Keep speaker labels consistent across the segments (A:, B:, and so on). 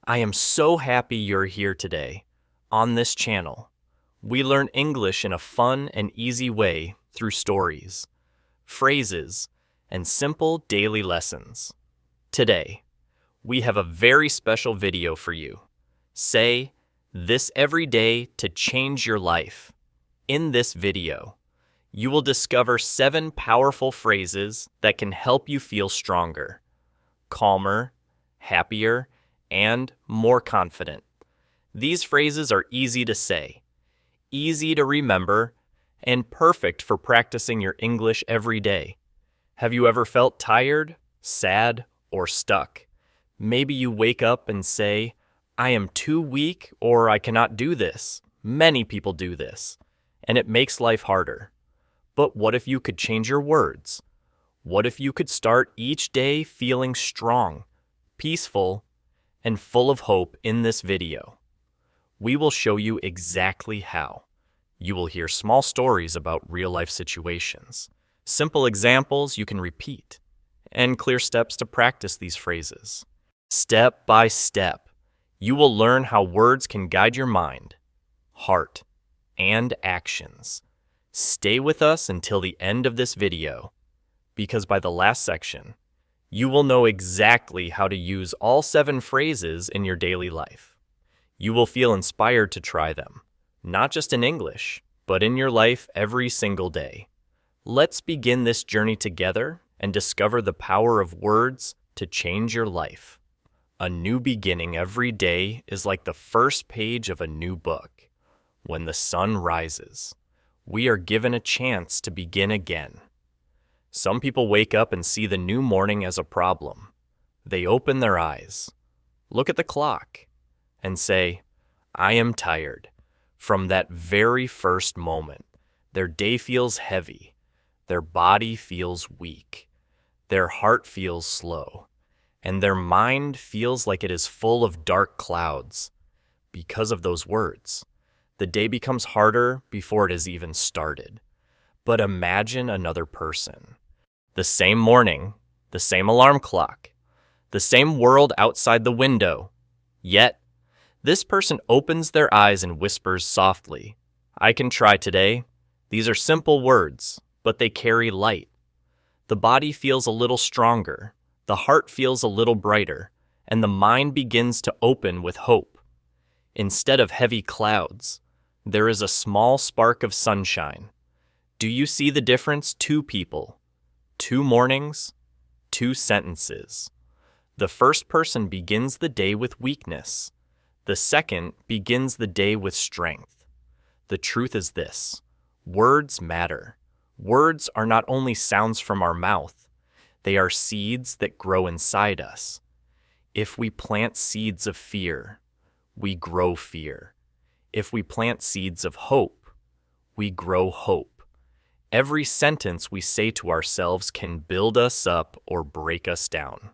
A: I am so happy you're here today. On this channel, we learn English in a fun and easy way through stories, phrases, and simple daily lessons. Today, we have a very special video for you. Say this every day to change your life. In this video, you will discover 7 powerful phrases that can help you feel stronger, calmer, happier, and more confident. These phrases are easy to say, easy to remember, and perfect for practicing your English every day. Have you ever felt tired, sad, or stuck? Maybe you wake up and say, I am too weak or I cannot do this. Many people do this, and it makes life harder. But what if you could change your words? What if you could start each day feeling strong, peaceful, and full of hope in this video? We will show you exactly how. You will hear small stories about real-life situations, simple examples you can repeat, and clear steps to practice these phrases. Step by step, you will learn how words can guide your mind, heart, and actions. Stay with us until the end of this video, because by the last section, you will know exactly how to use all 7 phrases in your daily life. You will feel inspired to try them, not just in English, but in your life every single day. Let's begin this journey together and discover the power of words to change your life. A new beginning every day is like the first page of a new book. When the sun rises, we are given a chance to begin again. Some people wake up and see the new morning as a problem. They open their eyes, look at the clock, and say, I am tired. From that very first moment, their day feels heavy, their body feels weak, their heart feels slow, and their mind feels like it is full of dark clouds. Because of those words, the day becomes harder before it has even started. But imagine another person. The same morning, the same alarm clock, the same world outside the window. Yet, this person opens their eyes and whispers softly, I can try today. These are simple words, but they carry light. The body feels a little stronger, the heart feels a little brighter, and the mind begins to open with hope. Instead of heavy clouds, there is a small spark of sunshine. Do you see the difference? 2 people. 2 mornings, 2 sentences. The first person begins the day with weakness. The second begins the day with strength. The truth is this: words matter. Words are not only sounds from our mouth, they are seeds that grow inside us. If we plant seeds of fear, we grow fear. If we plant seeds of hope, we grow hope. Every sentence we say to ourselves can build us up or break us down.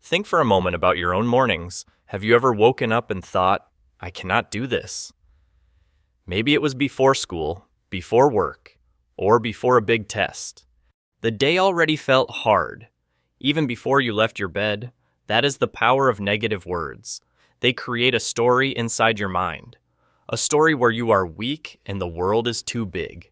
A: Think for a moment about your own mornings. Have you ever woken up and thought, I cannot do this? Maybe it was before school, before work, or before a big test. The day already felt hard. Even before you left your bed, that is the power of negative words. They create a story inside your mind. A story where you are weak and the world is too big.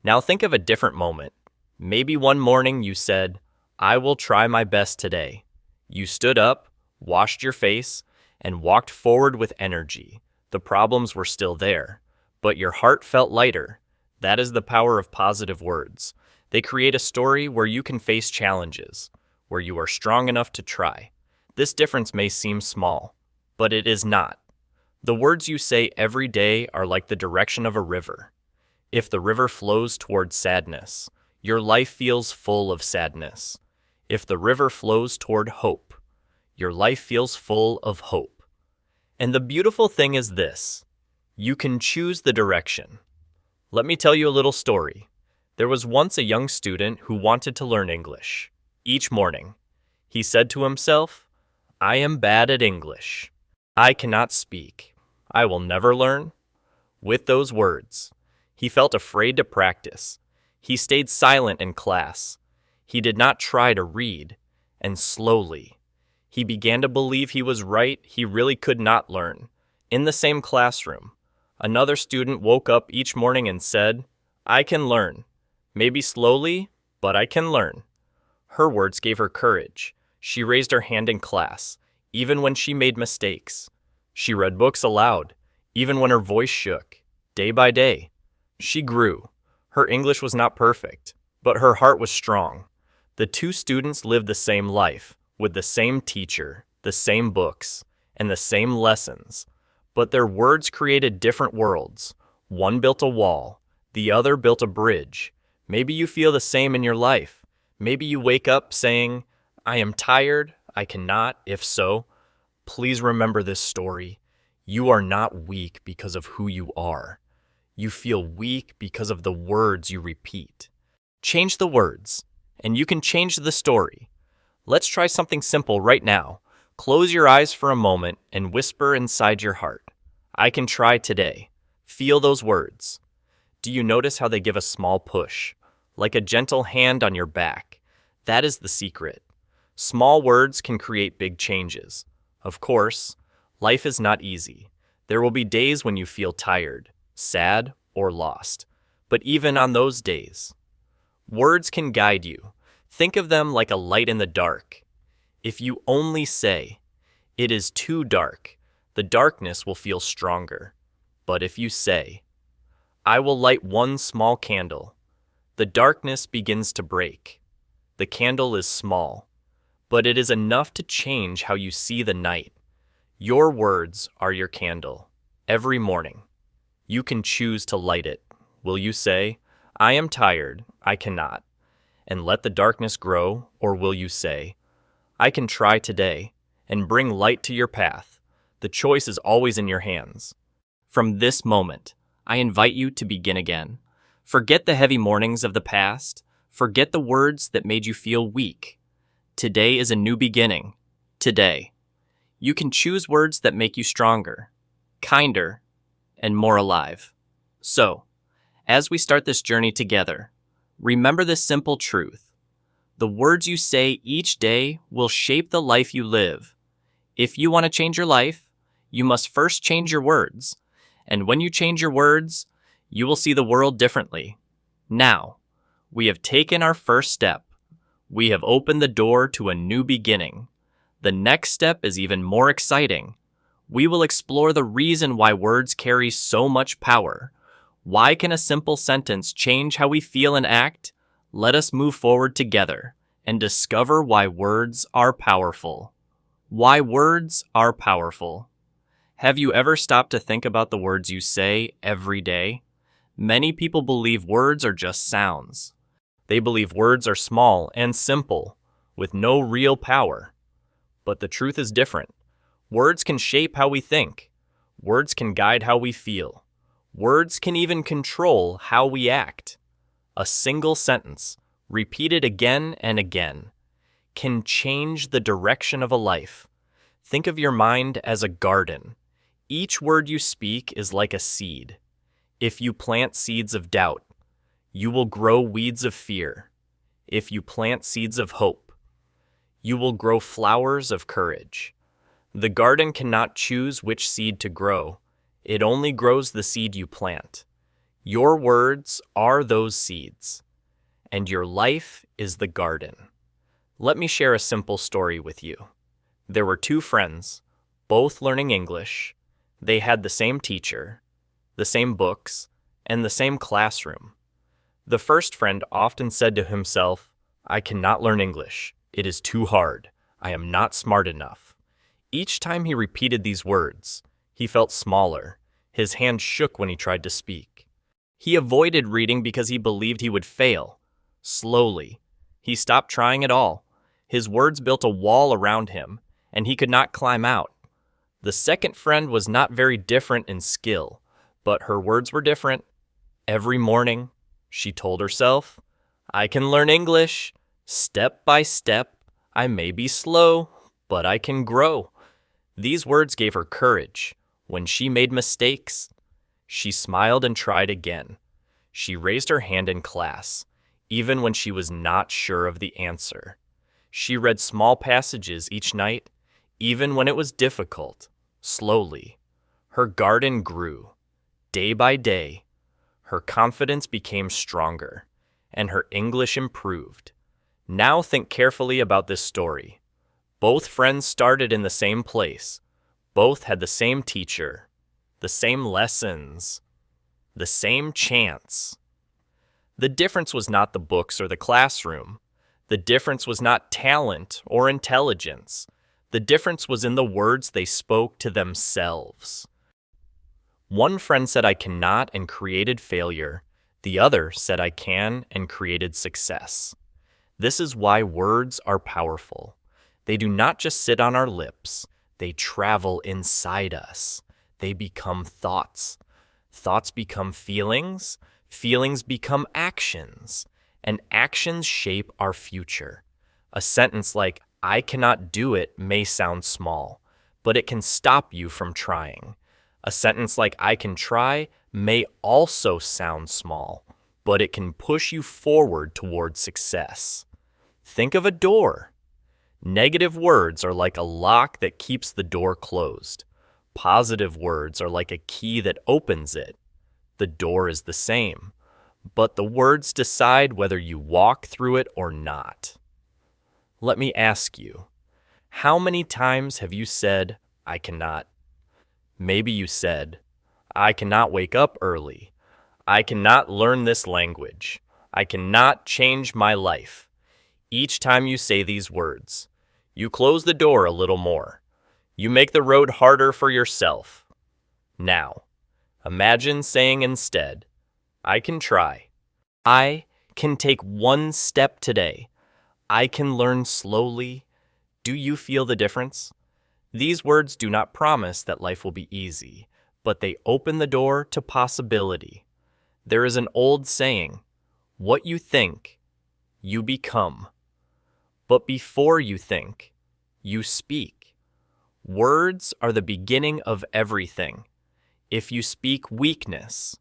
A: Now think of a different moment. Maybe one morning you said, I will try my best today. You stood up, washed your face, and walked forward with energy. The problems were still there, but your heart felt lighter. That is the power of positive words. They create a story where you can face challenges, where you are strong enough to try. This difference may seem small, but it is not. The words you say every day are like the direction of a river. If the river flows toward sadness, your life feels full of sadness. If the river flows toward hope, your life feels full of hope. And the beautiful thing is this: you can choose the direction. Let me tell you a little story. There was once a young student who wanted to learn English. Each morning, he said to himself, I am bad at English. I cannot speak. I will never learn. With those words, he felt afraid to practice. He stayed silent in class. He did not try to read, and slowly, He began to believe he was right, he really could not learn. In the same classroom, another student woke up each morning and said, "I can learn. Maybe slowly, but I can learn." Her words gave her courage. She raised her hand in class, even when she made mistakes. She read books aloud, even when her voice shook. Day by day, she grew. Her English was not perfect, but her heart was strong. The two students lived the same life, with the same teacher, the same books, and the same lessons. But their words created different worlds. One built a wall, the other built a bridge. Maybe you feel the same in your life. Maybe you wake up saying, "I am tired, I cannot." If so, please remember this story. You are not weak because of who you are. You feel weak because of the words you repeat. Change the words, and you can change the story. Let's try something simple right now. Close your eyes for a moment and whisper inside your heart, "I can try today." Feel those words. Do you notice how they give a small push, like a gentle hand on your back? That is the secret. Small words can create big changes. Of course, life is not easy. There will be days when you feel tired, sad, or lost. But even on those days, words can guide you. Think of them like a light in the dark. If you only say, "It is too dark," the darkness will feel stronger. But if you say, "I will light one small candle," the darkness begins to break. The candle is small, but it is enough to change how you see the night. Your words are your candle. Every morning, you can choose to light it. Will you say, "I am tired, I cannot," and let the darkness grow? Or will you say, "I can try today," and bring light to your path? The choice is always in your hands. From this moment, I invite you to begin again. Forget the heavy mornings of the past. Forget the words that made you feel weak. Today is a new beginning. Today, you can choose words that make you stronger, kinder, and more alive. So, as we start this journey together, remember this simple truth. The words you say each day will shape the life you live. If you want to change your life, you must first change your words. And when you change your words, you will see the world differently. Now, we have taken our first step. We have opened the door to a new beginning. The next step is even more exciting. We will explore the reason why words carry so much power. Why can a simple sentence change how we feel and act? Let us move forward together and discover why words are powerful. Why words are powerful. Have you ever stopped to think about the words you say every day? Many people believe words are just sounds. They believe words are small and simple, with no real power. But the truth is different. Words can shape how we think. Words can guide how we feel. Words can even control how we act. A single sentence, repeated again and again, can change the direction of a life. Think of your mind as a garden. Each word you speak is like a seed. If you plant seeds of doubt, you will grow weeds of fear. If you plant seeds of hope, you will grow flowers of courage. The garden cannot choose which seed to grow. It only grows the seed you plant. Your words are those seeds, and your life is the garden. Let me share a simple story with you. There were two friends, both learning English. They had the same teacher, the same books, and the same classroom. The first friend often said to himself, "I cannot learn English. It is too hard. I am not smart enough." Each time he repeated these words, he felt smaller. His hand shook when he tried to speak. He avoided reading because he believed he would fail. Slowly, he stopped trying at all. His words built a wall around him, and he could not climb out. The second friend was not very different in skill, but her words were different. Every morning, she told herself, "I can learn English. Step by step, I may be slow, but I can grow." These words gave her courage. When she made mistakes, she smiled and tried again. She raised her hand in class, even when she was not sure of the answer. She read small passages each night, Even when it was difficult, slowly, her garden grew. Day by day, her confidence became stronger, and her English improved. Now think carefully about this story. Both friends started in the same place. Both had the same teacher, the same lessons, the same chance. The difference was not the books or the classroom. The difference was not talent or intelligence. The difference was in the words they spoke to themselves. One friend said, "I cannot," and created failure. The other said, "I can," and created success. This is why words are powerful. They do not just sit on our lips. They travel inside us. They become thoughts. Thoughts become feelings. Feelings become actions. And actions shape our future. A sentence like, "I cannot do it," may sound small, but it can stop you from trying. A sentence like, "I can try," may also sound small, but it can push you forward toward success. Think of a door. Negative words are like a lock that keeps the door closed. Positive words are like a key that opens it. The door is the same, but the words decide whether you walk through it or not. Let me ask you, how many times have you said, "I cannot"? Maybe you said, "I cannot wake up early. I cannot learn this language. I cannot change my life." Each time you say these words, you close the door a little more. You make the road harder for yourself. Now, imagine saying instead, "I can try. I can take one step today. I can learn slowly." Do you feel the difference? These words do not promise that life will be easy, but they open the door to possibility. There is an old saying, "What you think, you become." But before you think, you speak. Words are the beginning of everything. If you speak weakness,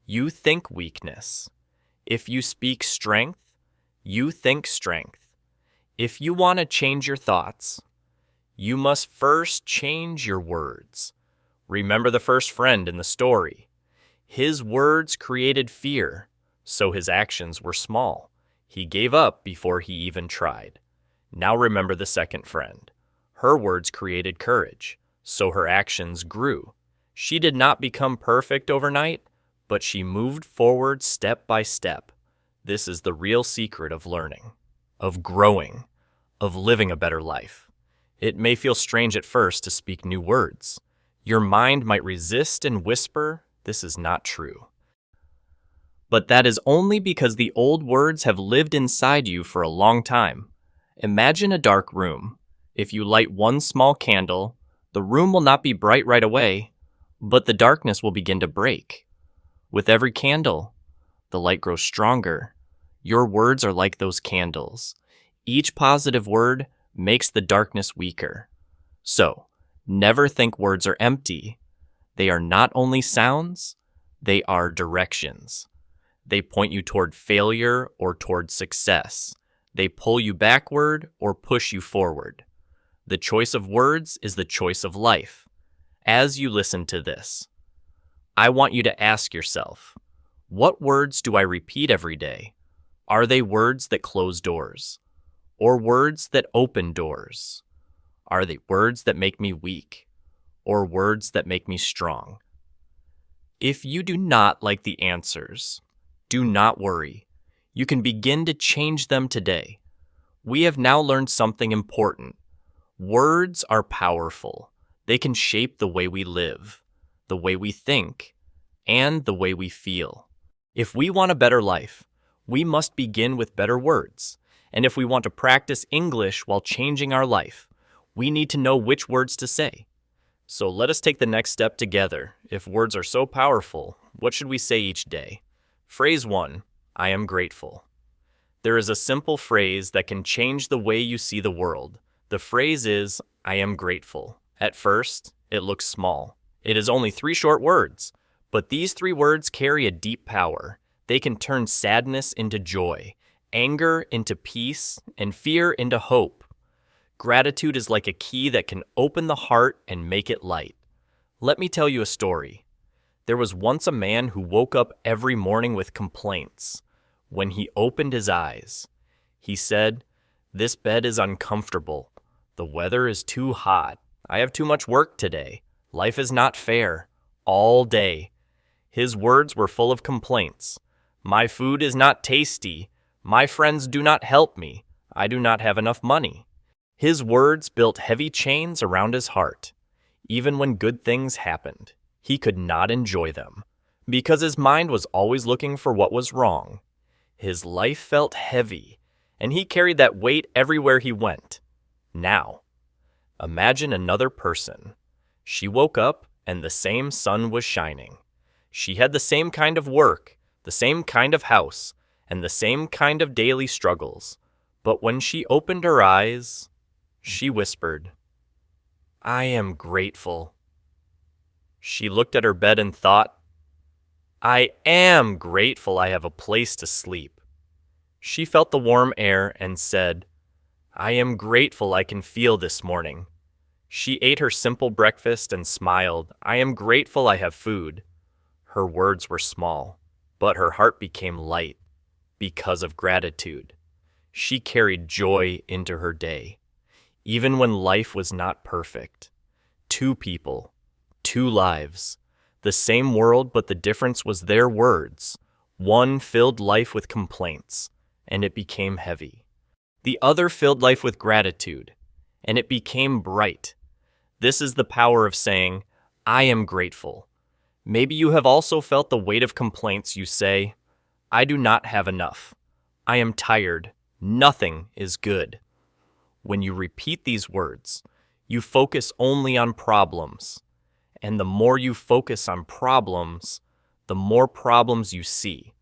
A: you think weakness. If you speak strength, you think strength. If you want to change your thoughts, you must first change your words. Remember the first friend in the story. His words created fear, so his actions were small. He gave up before he even tried. Now remember the second friend. Her words created courage, so her actions grew. She did not become perfect overnight, but she moved forward step by step. This is the real secret of learning, of growing, of living a better life. It may feel strange at first to speak new words. Your mind might resist and whisper, "This is not true." But that is only because the old words have lived inside you for a long time. Imagine a dark room. If you light one small candle, the room will not be bright right away, but the darkness will begin to break. With every candle, the light grows stronger. Your words are like those candles. Each positive word makes the darkness weaker. So, never think words are empty. They are not only sounds, they are directions. They point you toward failure or toward success. They pull you backward or push you forward. The choice of words is the choice of life. As you listen to this, I want you to ask yourself, what words do I repeat every day? Are they words that close doors? Or words that open doors? Are they words that make me weak? Or words that make me strong? If you do not like the answers, do not worry. You can begin to change them today. We have now learned something important. Words are powerful. They can shape the way we live, the way we think, and the way we feel. If we want a better life, we must begin with better words. And if we want to practice English while changing our life, we need to know which words to say. So let us take the next step together. If words are so powerful, what should we say each day? Phrase 1, I am grateful. There is a simple phrase that can change the way you see the world. The phrase is, I am grateful. At first, it looks small. It is only 3 short words, but these 3 words carry a deep power. They can turn sadness into joy, anger into peace, and fear into hope. Gratitude is like a key that can open the heart and make it light. Let me tell you a story. There was once a man who woke up every morning with complaints. When he opened his eyes, he said, "This bed is uncomfortable. The weather is too hot. I have too much work today. Life is not fair." All day. His words were full of complaints. "My food is not tasty. My friends do not help me. I do not have enough money." His words built heavy chains around his heart. Even when good things happened, he could not enjoy them, because his mind was always looking for what was wrong. His life felt heavy, and he carried that weight everywhere he went. Now, imagine another person. She woke up, and the same sun was shining. She had the same kind of work, the same kind of house, and the same kind of daily struggles. But when she opened her eyes, she whispered, "I am grateful." She looked at her bed and thought, "I am grateful I have a place to sleep." She felt the warm air and said, "I am grateful I can feel this morning." She ate her simple breakfast and smiled, "I am grateful I have food." Her words were small, but her heart became light because of gratitude. She carried joy into her day. Even when life was not perfect. Two people, two lives, the same world, but the difference was their words. One filled life with complaints, and it became heavy. The other filled life with gratitude, and it became bright. This is the power of saying, "I am grateful." Maybe you have also felt the weight of complaints. You say, "I do not have enough. I am tired. Nothing is good." When you repeat these words, you focus only on problems. And the more you focus on problems, the more problems you see.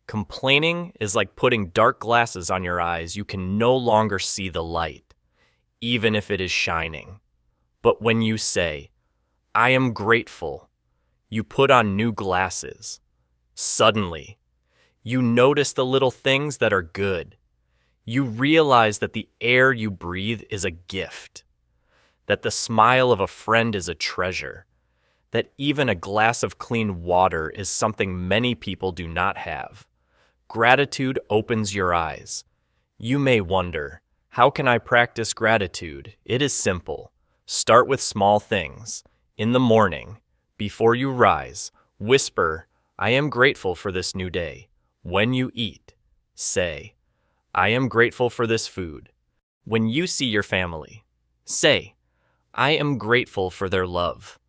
A: Complaining is like putting dark glasses on your eyes. You can no longer see the light, even if it is shining. But when you say, "I am grateful," you put on new glasses. Suddenly, you notice the little things that are good. You realize that the air you breathe is a gift, that the smile of a friend is a treasure, that even a glass of clean water is something many people do not have. Gratitude opens your eyes. You may wonder, how can I practice gratitude? It is simple. Start with small things. In the morning, before you rise, whisper, "I am grateful for this new day." When you eat, say, "I am grateful for this food." When you see your family, say, "I am grateful for their love."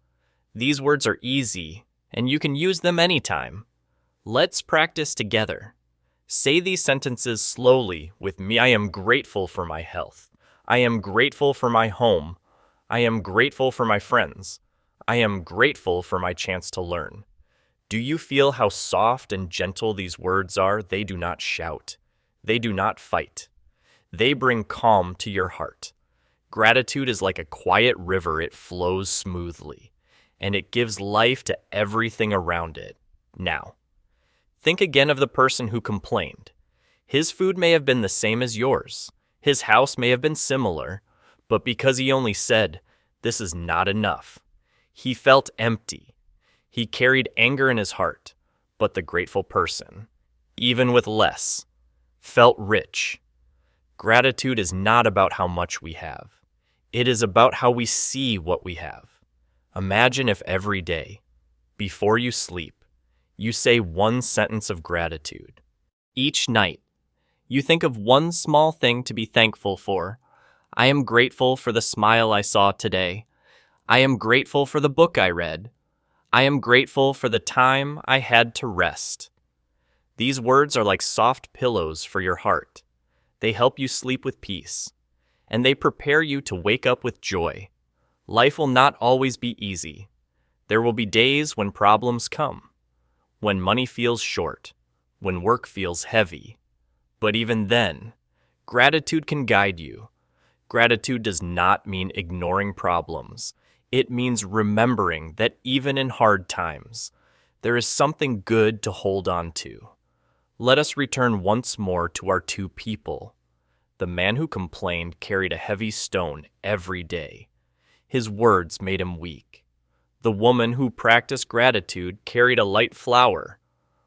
A: These words are easy, and you can use them anytime. Let's practice together. Say these sentences slowly with me. I am grateful for my health. I am grateful for my home. I am grateful for my friends. I am grateful for my chance to learn. Do you feel how soft and gentle these words are? They do not shout. They do not fight. They bring calm to your heart. Gratitude is like a quiet river. It flows smoothly, and it gives life to everything around it. Now, think again of the person who complained. His food may have been the same as yours. His house may have been similar, but because he only said, "This is not enough," he felt empty. He carried anger in his heart, but the grateful person, even with less, felt rich. Gratitude is not about how much we have. It is about how we see what we have. Imagine if every day, before you sleep, you say one sentence of gratitude. Each night, you think of one small thing to be thankful for. I am grateful for the smile I saw today. I am grateful for the book I read. I am grateful for the time I had to rest. These words are like soft pillows for your heart. They help you sleep with peace, and they prepare you to wake up with joy. Life will not always be easy. There will be days when problems come, when money feels short, when work feels heavy. But even then, gratitude can guide you. Gratitude does not mean ignoring problems. It means remembering that even in hard times, there is something good to hold on to. Let us return once more to our two people. The man who complained carried a heavy stone every day. His words made him weak. The woman who practiced gratitude carried a light flower.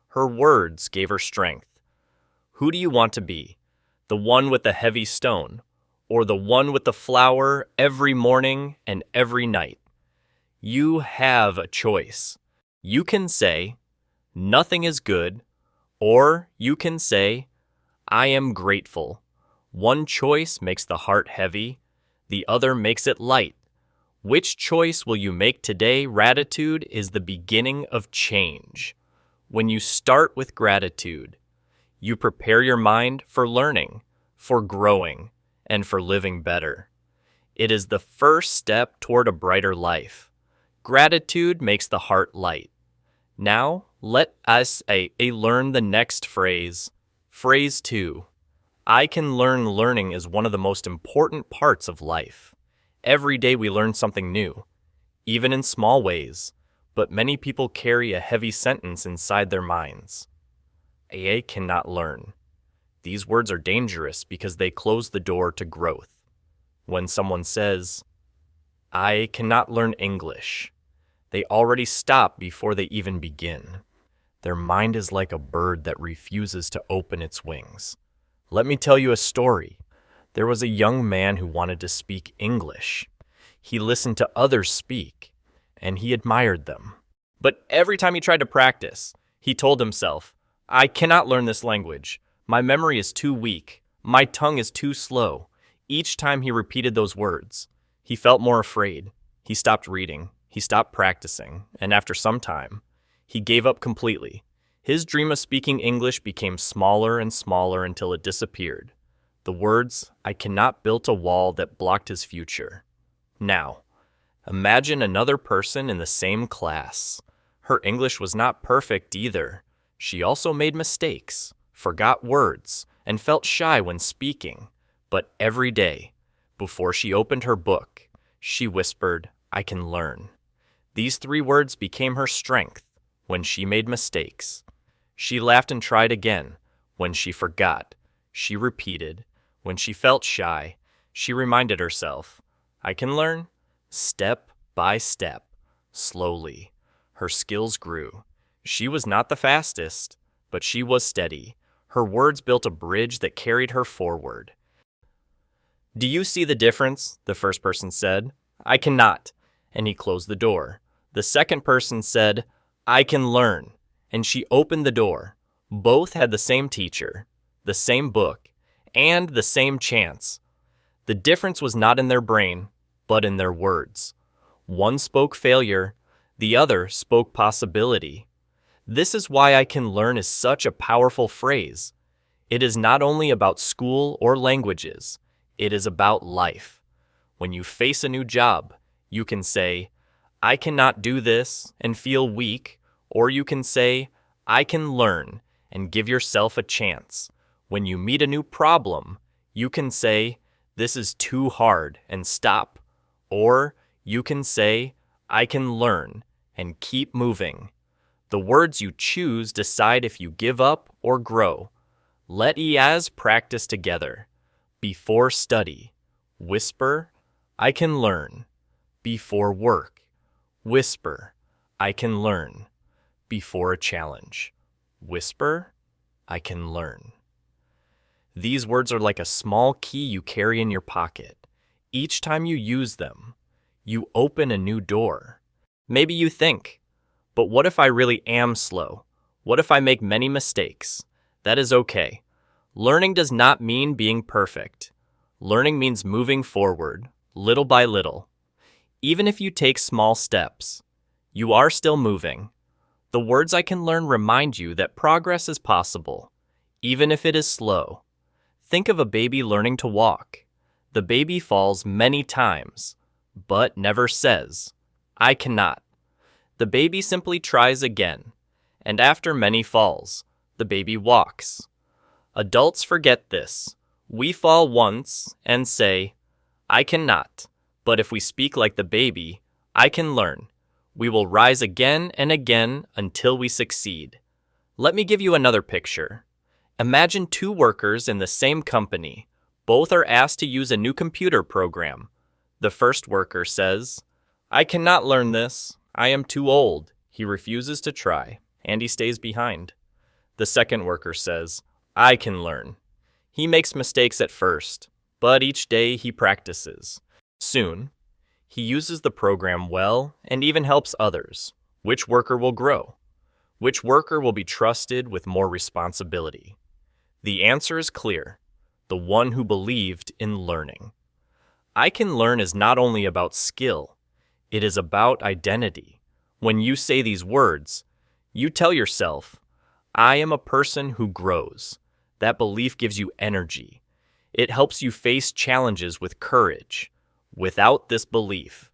A: Her words gave her strength. Who do you want to be? The one with the heavy stone, or the one with the flower every morning and every night? You have a choice. You can say, "Nothing is good," or you can say, "I am grateful." One choice makes the heart heavy, the other makes it light. Which choice will you make today? Gratitude is the beginning of change. When you start with gratitude, you prepare your mind for learning, for growing, and for living better. It is the first step toward a brighter life. Gratitude makes the heart light. Now, let us learn the next phrase. Phrase 2. I can learn. Learning is one of the most important parts of life. Every day we learn something new, even in small ways, but many people carry a heavy sentence inside their minds. I cannot learn. These words are dangerous because they close the door to growth. When someone says, "I cannot learn English," they already stop before they even begin. Their mind is like a bird that refuses to open its wings. Let me tell you a story. There was a young man who wanted to speak English. He listened to others speak, and he admired them. But every time he tried to practice, he told himself, "I cannot learn this language. My memory is too weak. My tongue is too slow." Each time he repeated those words, he felt more afraid. He stopped reading. He stopped practicing. And after some time, he gave up completely. His dream of speaking English became smaller and smaller until it disappeared. The words, "I cannot," built a wall that blocked his future. Now, imagine another person in the same class. Her English was not perfect either. She also made mistakes, forgot words, and felt shy when speaking. But every day, before she opened her book, she whispered, "I can learn." These 3 words became her strength when she made mistakes. She laughed and tried again. When she forgot, she repeated. When she felt shy, she reminded herself, "I can learn." Step by step, slowly, her skills grew. She was not the fastest, but she was steady. Her words built a bridge that carried her forward. "Do you see the difference?" the first person said. "I cannot," and he closed the door. The second person said, "I can learn," and she opened the door. Both had the same teacher, the same book, and the same chance. The difference was not in their brain, but in their words. One spoke failure, the other spoke possibility. This is why "I can learn" is such a powerful phrase. It is not only about school or languages, it is about life. When you face a new job, you can say, "I cannot do this," and feel weak, or you can say, "I can learn," and give yourself a chance. When you meet a new problem, you can say, "This is too hard," and stop. Or you can say, "I can learn," and keep moving. The words you choose decide if you give up or grow. Let us practice together. Before study, whisper, "I can learn." Before work, whisper, "I can learn." Before a challenge, whisper, "I can learn." These words are like a small key you carry in your pocket. Each time you use them, you open a new door. Maybe you think, "But what if I really am slow? What if I make many mistakes?" That is okay. Learning does not mean being perfect. Learning means moving forward, little by little. Even if you take small steps, you are still moving. The words "I can learn" remind you that progress is possible, even if it is slow. Think of a baby learning to walk. The baby falls many times, but never says, "I cannot." The baby simply tries again, and after many falls, the baby walks. Adults forget this. We fall once and say, "I cannot," but if we speak like the baby, "I can learn," we will rise again and again until we succeed. Let me give you another picture. Imagine 2 workers in the same company. Both are asked to use a new computer program. The first worker says, "I cannot learn this. I am too old." He refuses to try, and he stays behind. The second worker says, "I can learn." He makes mistakes at first, but each day he practices. Soon, he uses the program well and even helps others. Which worker will grow? Which worker will be trusted with more responsibility? The answer is clear: the one who believed in learning. I can learn is not only about skill, it is about identity. When you say these words, you tell yourself, "I am a person who grows." That belief gives you energy. It helps you face challenges with courage. Without this belief,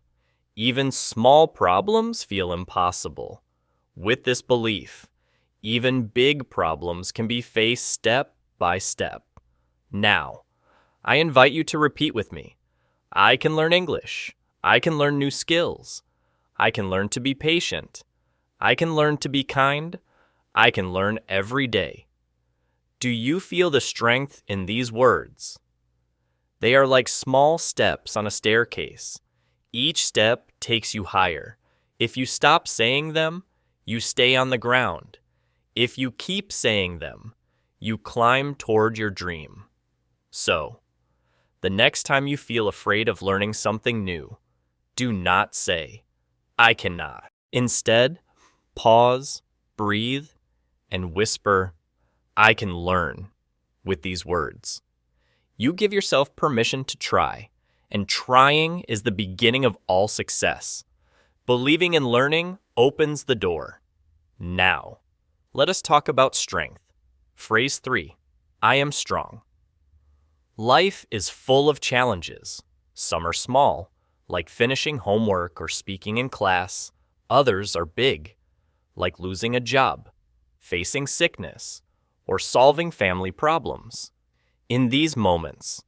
A: even small problems feel impossible. With this belief, even big problems can be faced step by step. Now, I invite you to repeat with me. I can learn English. I can learn new skills. I can learn to be patient. I can learn to be kind. I can learn every day. Do you feel the strength in these words? They are like small steps on a staircase. Each step takes you higher. If you stop saying them, you stay on the ground. If you keep saying them, you climb toward your dream. So, the next time you feel afraid of learning something new, do not say, "I cannot." Instead, pause, breathe, and whisper, "I can learn," with these words. You give yourself permission to try, and trying is the beginning of all success. Believing in learning opens the door. Now, let us talk about strength. Phrase 3, I am strong. Life is full of challenges. Some are small, like finishing homework or speaking in class. Others are big, like losing a job, facing sickness, or solving family problems. In these moments,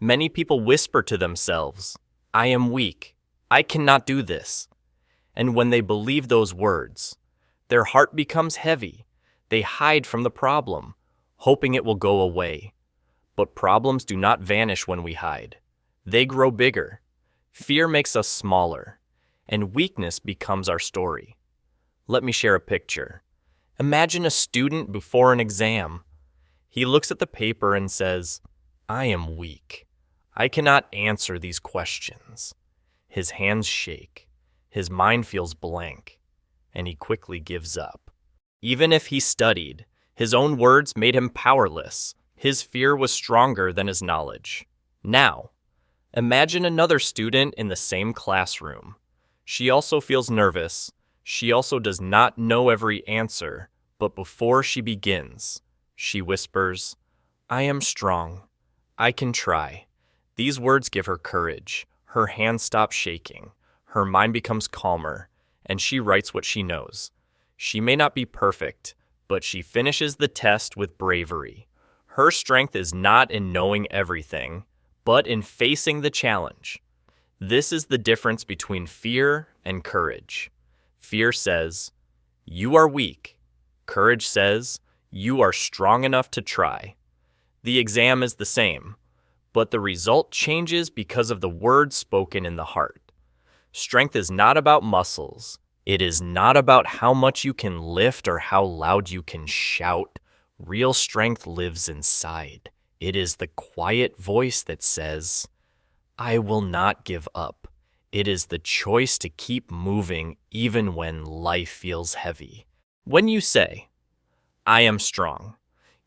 A: many people whisper to themselves, "I am weak. I cannot do this." And when they believe those words, their heart becomes heavy. They hide from the problem, hoping it will go away. But problems do not vanish when we hide. They grow bigger. Fear makes us smaller, and weakness becomes our story. Let me share a picture. Imagine a student before an exam. He looks at the paper and says, "I am weak. I cannot answer these questions." His hands shake. His mind feels blank, and he quickly gives up. Even if he studied, his own words made him powerless. His fear was stronger than his knowledge. Now, imagine another student in the same classroom. She also feels nervous. She also does not know every answer, but before she begins, she whispers, "I am strong. I can try." These words give her courage. Her hands stop shaking. Her mind becomes calmer, and she writes what she knows. She may not be perfect, but she finishes the test with bravery. Her strength is not in knowing everything, but in facing the challenge. This is the difference between fear and courage. Fear says, "You are weak." Courage says, "You are strong enough to try." The exam is the same, but the result changes because of the words spoken in the heart. Strength is not about muscles. It is not about how much you can lift or how loud you can shout. Real strength lives inside. It is the quiet voice that says, "I will not give up." It is the choice to keep moving even when life feels heavy. When you say, "I am strong,"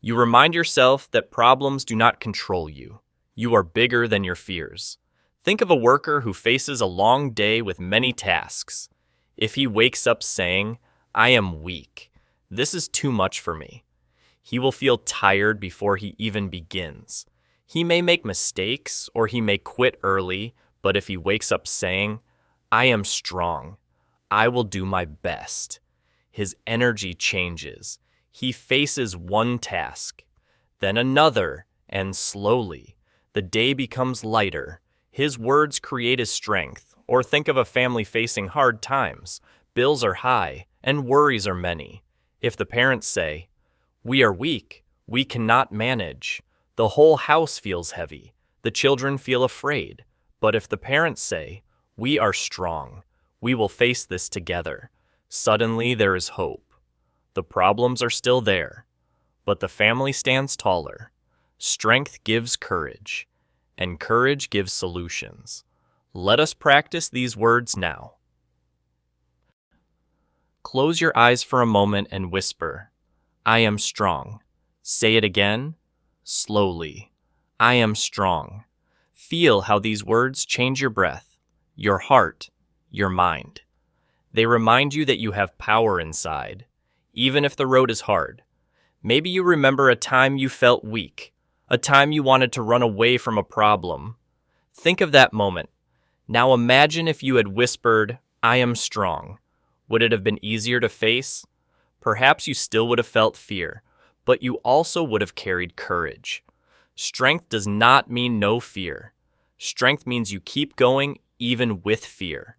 A: you remind yourself that problems do not control you. You are bigger than your fears. Think of a worker who faces a long day with many tasks. If he wakes up saying, "I am weak. This is too much for me," he will feel tired before he even begins. He may make mistakes or he may quit early, but if he wakes up saying, "I am strong. I will do my best," his energy changes. He faces one task, then another, and slowly, the day becomes lighter. His words create his strength. Or think of a family facing hard times. Bills are high, and worries are many. If the parents say, "We are weak, we cannot manage," the whole house feels heavy. the children feel afraid. But if the parents say, "We are strong, we will face this together," suddenly there is hope. The problems are still there, but the family stands taller. Strength gives courage, and courage gives solutions. Let us practice these words now. Close your eyes for a moment and whisper, "I am strong." Say it again, slowly. "I am strong." Feel how these words change your breath, your heart, your mind. They remind you that you have power inside, even if the road is hard. Maybe you remember a time you felt weak, a time you wanted to run away from a problem. Think of that moment. Now imagine if you had whispered, "I am strong." Would it have been easier to face? Perhaps you still would have felt fear, but you also would have carried courage. Strength does not mean no fear. Strength means you keep going even with fear.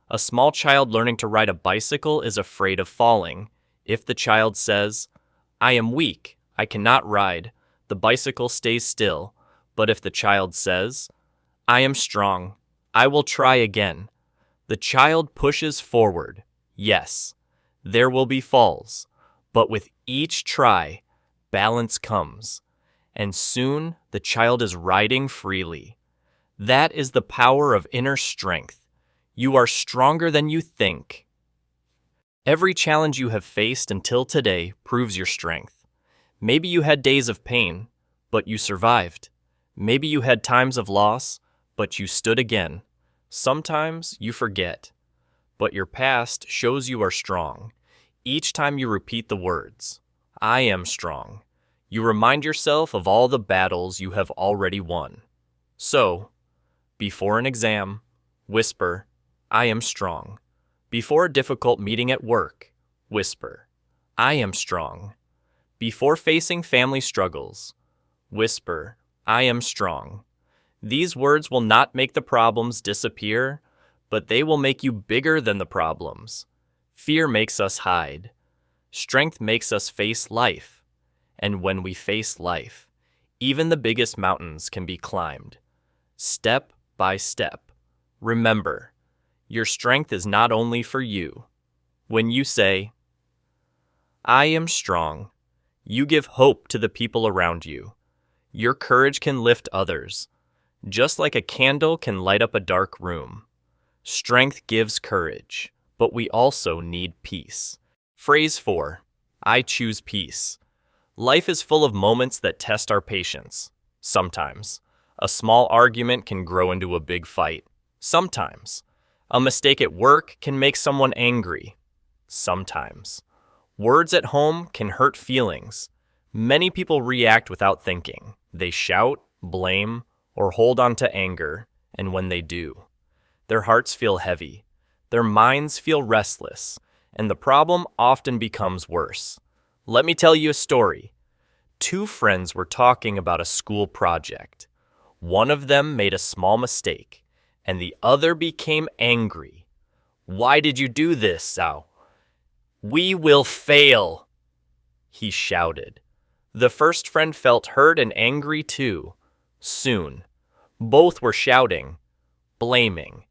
A: A small child learning to ride a bicycle is afraid of falling. If the child says, "I am weak, I cannot ride," the bicycle stays still. But if the child says, "I am strong, I will try again," the child pushes forward. Yes, there will be falls, but with each try, balance comes, and soon the child is riding freely. That is the power of inner strength. You are stronger than you think. Every challenge you have faced until today proves your strength. Maybe you had days of pain, but you survived. Maybe you had times of loss, but you stood again. Sometimes you forget, but your past shows you are strong. Each time you repeat the words, "I am strong," you remind yourself of all the battles you have already won. So, before an exam, whisper, "I am strong." Before a difficult meeting at work, whisper, "I am strong." Before facing family struggles, whisper, "I am strong." These words will not make the problems disappear, but they will make you bigger than the problems. Fear makes us hide. Strength makes us face life. And when we face life, even the biggest mountains can be climbed, step by step. Remember, your strength is not only for you. When you say, "I am strong," you give hope to the people around you. Your courage can lift others, just like a candle can light up a dark room. Strength gives courage, but we also need peace. Phrase 4. I choose peace. Life is full of moments that test our patience. Sometimes, a small argument can grow into a big fight. Sometimes, a mistake at work can make someone angry. Sometimes, words at home can hurt feelings. Many people react without thinking. They shout, blame, or hold on to anger, and when they do, their hearts feel heavy, their minds feel restless, and the problem often becomes worse. Let me tell you a story. Two friends were talking about a school project. One of them made a small mistake, and the other became angry. "Why did you do this, Sao?" "We will fail," he shouted. The first friend felt hurt and angry too. Soon, both were shouting, blaming,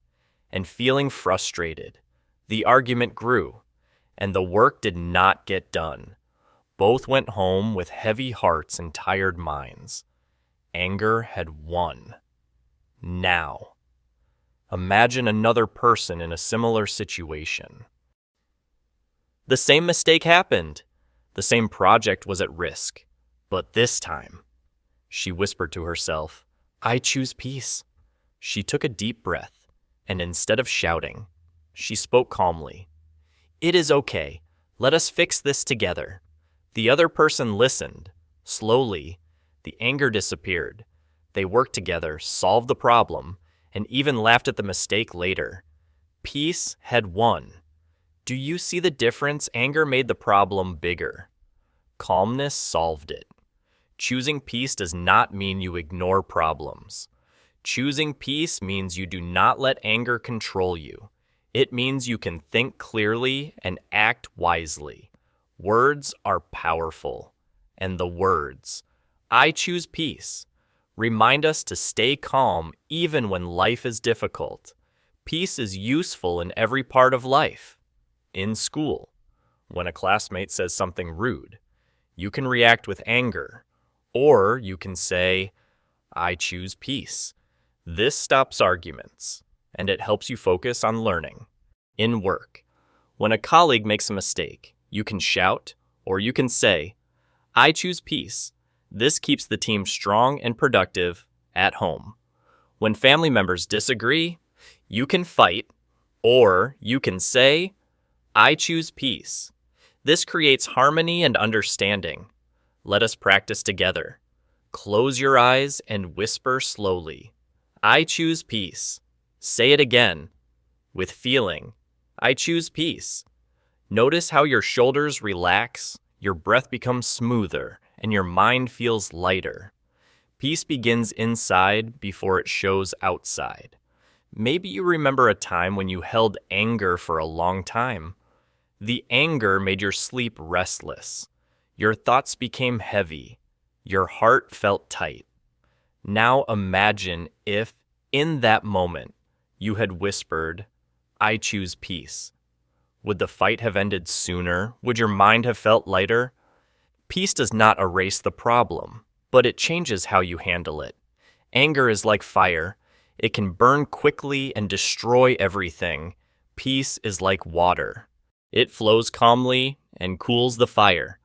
A: and feeling frustrated. The argument grew, and the work did not get done. Both went home with heavy hearts and tired minds. Anger had won. Now, imagine another person in a similar situation. The same mistake happened. The same project was at risk. But this time, she whispered to herself, "I choose peace." She took a deep breath, and instead of shouting, she spoke calmly. "It is okay. Let us fix this together." The other person listened. Slowly, the anger disappeared. They worked together, solved the problem, and even laughed at the mistake later. Peace had won. Do you see the difference? Anger made the problem bigger. Calmness solved it. Choosing peace does not mean you ignore problems. Choosing peace means you do not let anger control you. It means you can think clearly and act wisely. Words are powerful. And the words, "I choose peace," remind us to stay calm even when life is difficult. Peace is useful in every part of life. In school, when a classmate says something rude, you can react with anger, or you can say, I choose peace. This stops arguments, and it helps you focus on learning. In work, when a colleague makes a mistake, you can shout, or you can say, I choose peace. This keeps the team strong and productive. At home, when family members disagree, you can fight, or you can say, I choose peace. This creates harmony and understanding. Let us practice together. Close your eyes and whisper slowly. I choose peace. Say it again. With feeling. I choose peace. Notice how your shoulders relax, your breath becomes smoother, and your mind feels lighter. Peace begins inside before it shows outside. Maybe you remember a time when you held anger for a long time. The anger made your sleep restless. Your thoughts became heavy. Your heart felt tight. Now imagine if, in that moment, you had whispered, I choose peace. Would the fight have ended sooner? Would your mind have felt lighter? Peace does not erase the problem, but it changes how you handle it. Anger is like fire. It can burn quickly and destroy everything. Peace is like water. It flows calmly and cools the fire.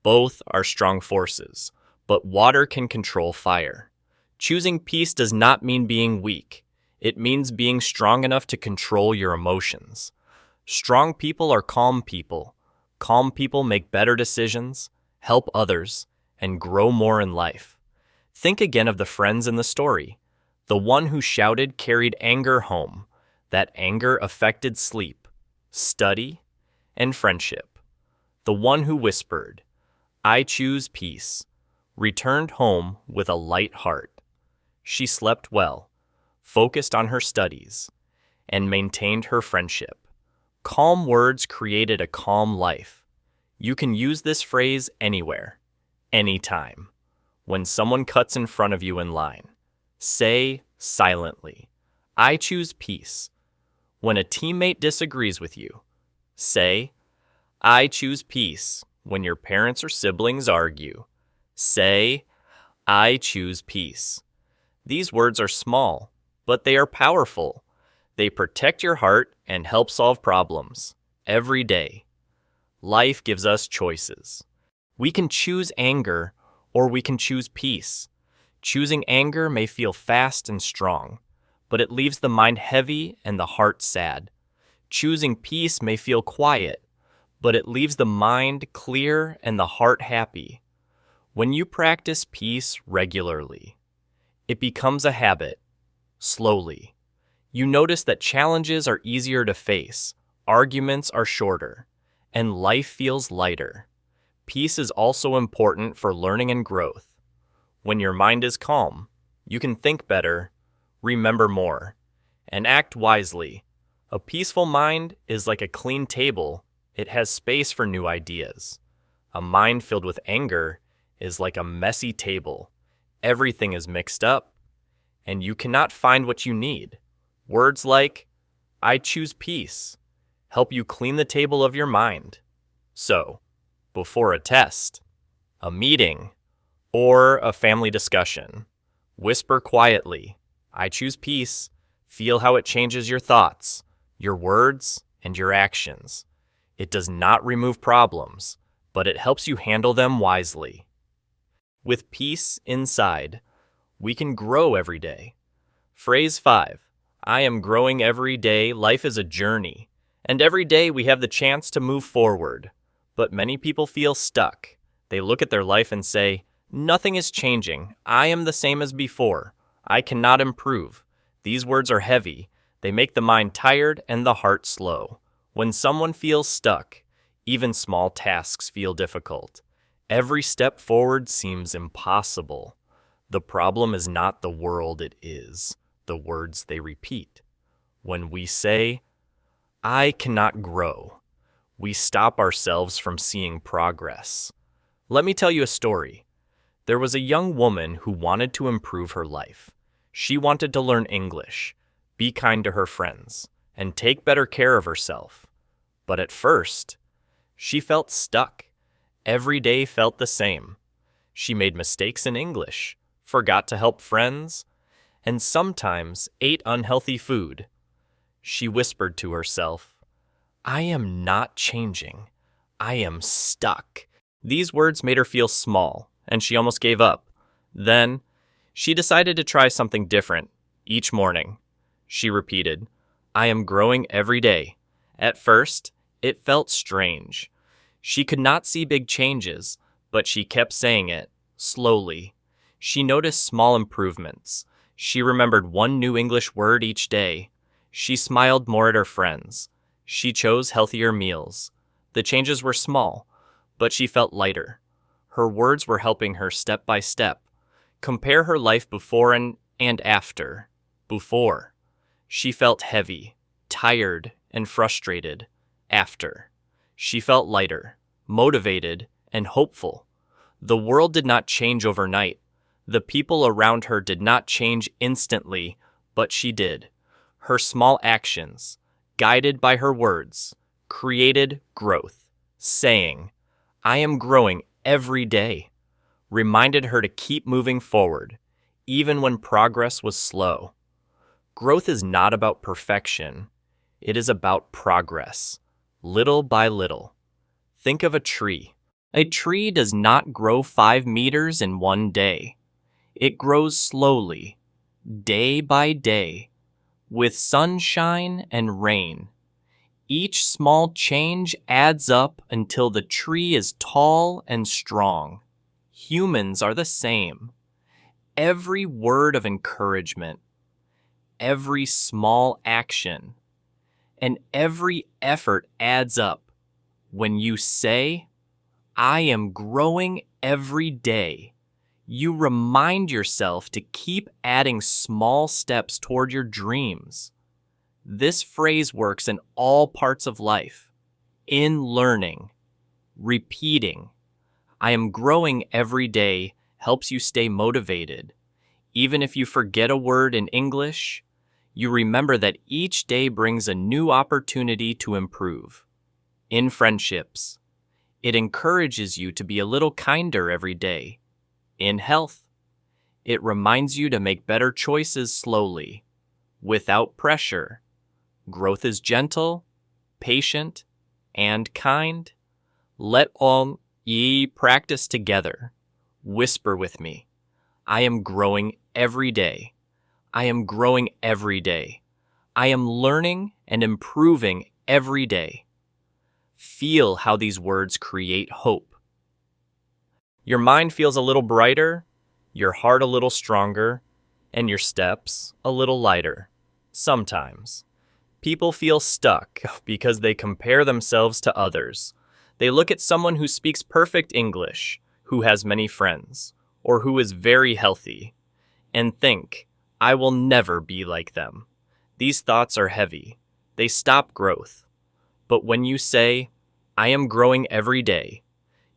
A: Both are strong forces, but water can control fire. Choosing peace does not mean being weak. It means being strong enough to control your emotions. Strong people are calm people. Calm people make better decisions, help others, and grow more in life. Think again of the friends in the story. The one who shouted carried anger home. That anger affected sleep, study, and friendship. The one who whispered, I choose peace, returned home with a light heart. She slept well, focused on her studies, and maintained her friendship. Calm words created a calm life. You can use this phrase anywhere, anytime. When someone cuts in front of you in line, say silently, I choose peace. When a teammate disagrees with you, say, I choose peace. When your parents or siblings argue, say, I choose peace. These words are small, but they are powerful. They protect your heart and help solve problems every day. Life gives us choices. We can choose anger or we can choose peace. Choosing anger may feel fast and strong, but it leaves the mind heavy and the heart sad. Choosing peace may feel quiet, but it leaves the mind clear and the heart happy. When you practice peace regularly, it becomes a habit. Slowly, you notice that challenges are easier to face, arguments are shorter, and life feels lighter. Peace is also important for learning and growth. When your mind is calm, you can think better, remember more, and act wisely. A peaceful mind is like a clean table. It has space for new ideas. A mind filled with anger is like a messy table. Everything is mixed up, and you cannot find what you need. Words like, I choose peace, help you clean the table of your mind. So, before a test, a meeting, or a family discussion, whisper quietly, I choose peace. Feel how it changes your thoughts, your words, and your actions. It does not remove problems, but it helps you handle them wisely. With peace inside, we can grow every day. Phrase 5. I am growing every day. Life is a journey, and every day we have the chance to move forward. But many people feel stuck. They look at their life and say, nothing is changing. I am the same as before. I cannot improve. These words are heavy. They make the mind tired and the heart slow. When someone feels stuck, even small tasks feel difficult. Every step forward seems impossible. The problem is not the world, it is the words they repeat. When we say, I cannot grow, we stop ourselves from seeing progress. Let me tell you a story. There was a young woman who wanted to improve her life. She wanted to learn English, be kind to her friends, and take better care of herself. But at first, she felt stuck. Every day felt the same. She made mistakes in English, forgot to help friends, and sometimes ate unhealthy food. She whispered to herself, "I am not changing. I am stuck." These words made her feel small, and she almost gave up. Then, she decided to try something different each morning. She repeated, "I am growing every day." At first, it felt strange. She could not see big changes, but she kept saying it, slowly. She noticed small improvements. She remembered one new English word each day. She smiled more at her friends. She chose healthier meals. The changes were small, but she felt lighter. Her words were helping her step by step. Compare her life before and after. Before, she felt heavy, tired, and frustrated. After, she felt lighter, motivated, and hopeful. The world did not change overnight. The people around her did not change instantly, but she did. Her small actions, guided by her words, created growth. Saying, "I am growing every day," reminded her to keep moving forward, even when progress was slow. Growth is not about perfection. It is about progress, little by little. Think of a tree. A tree does not grow 5 meters in one day. It grows slowly, day by day, with sunshine and rain. Each small change adds up until the tree is tall and strong. Humans are the same. Every word of encouragement, every small action, and every effort adds up. When you say, "I am growing every day," you remind yourself to keep adding small steps toward your dreams. This phrase works in all parts of life. In learning, repeating, "I am growing every day" helps you stay motivated. Even if you forget a word in English, you remember that each day brings a new opportunity to improve. In friendships, it encourages you to be a little kinder every day. In health, it reminds you to make better choices slowly, without pressure. Growth is gentle, patient, and kind. Let all ye practice together. Whisper with me, "I am growing every day. I am growing every day. I am learning and improving every day." Feel how these words create hope. Your mind feels a little brighter, your heart a little stronger, and your steps a little lighter. Sometimes, people feel stuck because they compare themselves to others. They look at someone who speaks perfect English, who has many friends, or who is very healthy, and think, "I will never be like them." These thoughts are heavy. They stop growth. But when you say, "I am growing every day,"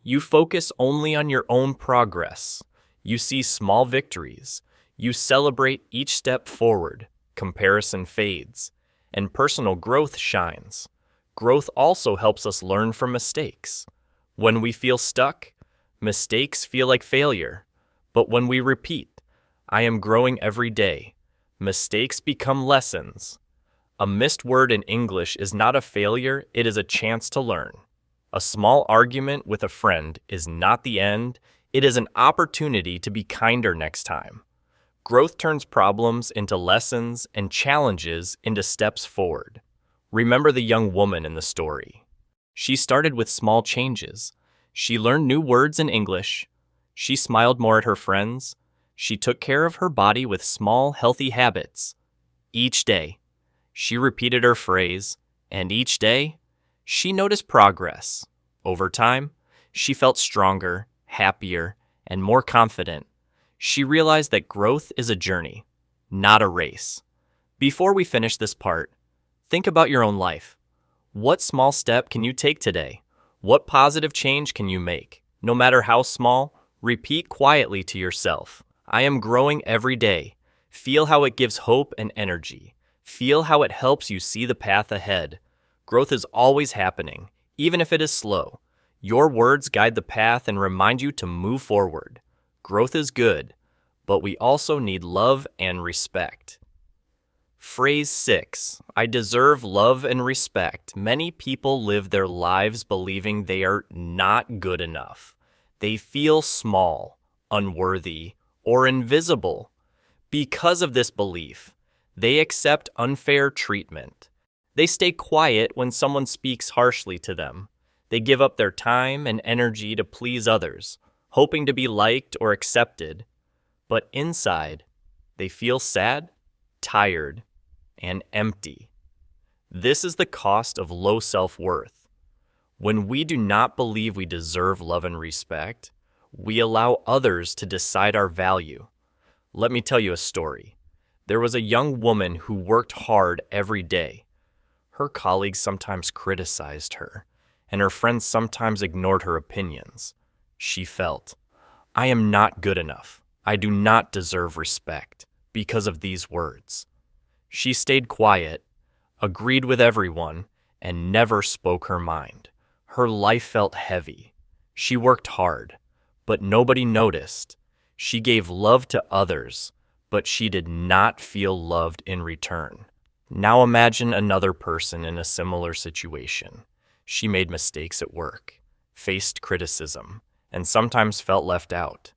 A: you focus only on your own progress. You see small victories. You celebrate each step forward. Comparison fades, and personal growth shines. Growth also helps us learn from mistakes. When we feel stuck, mistakes feel like failure. But when we repeat, "I am growing every day," mistakes become lessons. A missed word in English is not a failure, it is a chance to learn. A small argument with a friend is not the end, it is an opportunity to be kinder next time. Growth turns problems into lessons and challenges into steps forward. Remember the young woman in the story. She started with small changes. She learned new words in English. She smiled more at her friends. She took care of her body with small, healthy habits. Each day, she repeated her phrase, and each day, she noticed progress. Over time, she felt stronger, happier, and more confident. She realized that growth is a journey, not a race. Before we finish this part, think about your own life. What small step can you take today? What positive change can you make? No matter how small, Repeat quietly to yourself, I am growing every day. Feel how it gives hope and energy. Feel how it helps you see the path ahead. Growth is always happening, even if it is slow. Your words guide the path and remind you to move forward. Growth is good, but we also need love and respect. Phrase 6. I deserve love and respect. Many people live their lives believing they are not good enough. They feel small, unworthy, or invisible. Because of this belief, they accept unfair treatment. They stay quiet when someone speaks harshly to them. They give up their time and energy to please others, hoping to be liked or accepted. But inside, they feel sad, tired, and empty. This is the cost of low self-worth. When we do not believe we deserve love and respect, we allow others to decide our value. Let me tell you a story. There was a young woman who worked hard every day. Her colleagues sometimes criticized her, and her friends sometimes ignored her opinions. She felt, I am not good enough. I do not deserve respect because of these words. She stayed quiet, agreed with everyone, and never spoke her mind. Her life felt heavy. She worked hard, but nobody noticed. She gave love to others, but she did not feel loved in return. Now imagine another person in a similar situation. She made mistakes at work, faced criticism, and sometimes felt left out.